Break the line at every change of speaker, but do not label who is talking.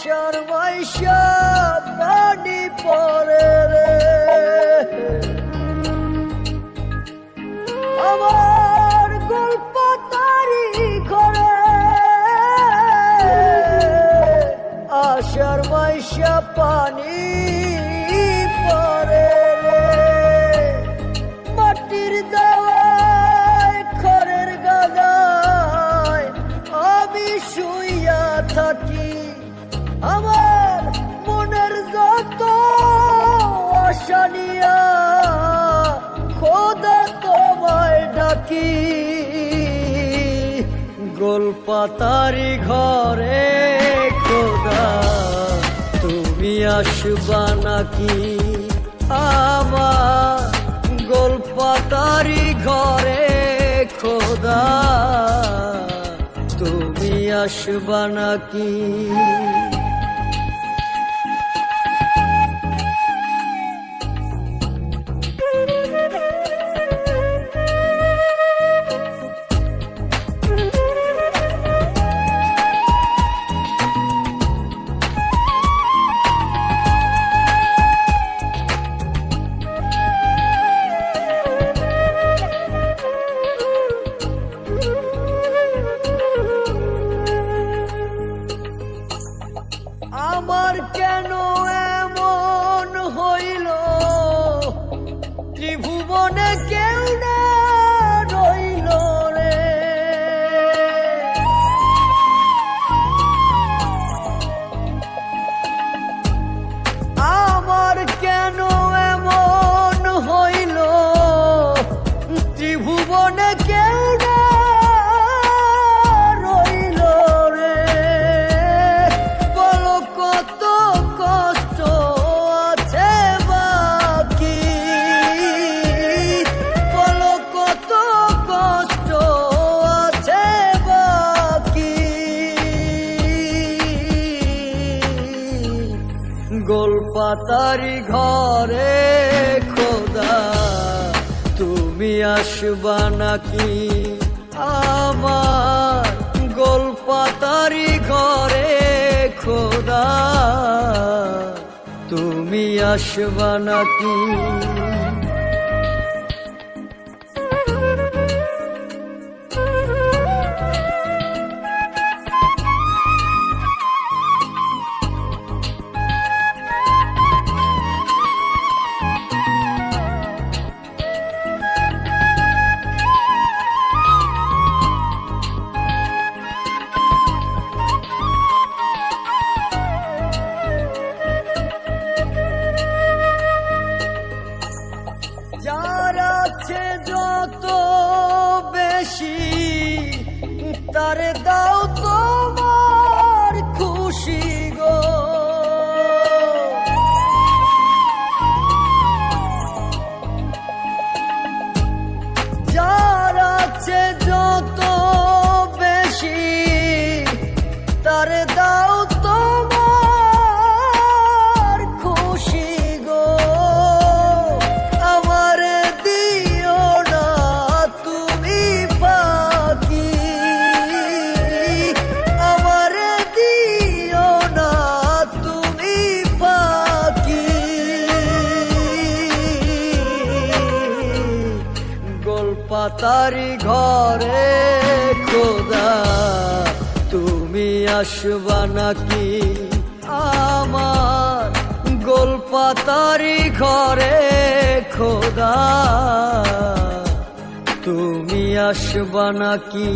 আশার মাইশা পানি পরে রে আমার গল্প তারি ঘরে আশার মাইশা পানি পরে রে মাটির দেওয়ায় খড়ের গাদায় আমি শুইয়া থাকি আমার মনের যত আশা নিয়া খোদা তোমায় ডাকি গোলপাতারি ঘরে খোদা তুমি আসবা নাকি আমার গোলপাতারি ঘরে খোদা তুমি আসবা নাকি আমার কেন এমন হইল ত্রিভুবনে কেউ না রইল রে আমার কেন এমন হইল ত্রিভুবনে কেউ না রইল রে বলো কত কষ্ট আছে বাকি বলো কত কষ্ট আছে বাকি গোলপাতারি ঘরে খোদা তুমি আসবা নাকি আমার গোলপাতারি ঘরে খোদা তুমি আসবা নাকি যার আছে যত বেশি তারে দাও তোমার খুশি গো যার আছে যত বেশি তারে দাও তোমার খুশি গো আমারে দিও না তুমি বাকি আমারে দিও না তুমি বাকি গোলপাতারি ঘরে খোদা তুমি আসবা নাকি আমার গোলপাতারি ঘরে খোদা তুমি আসবা নাকি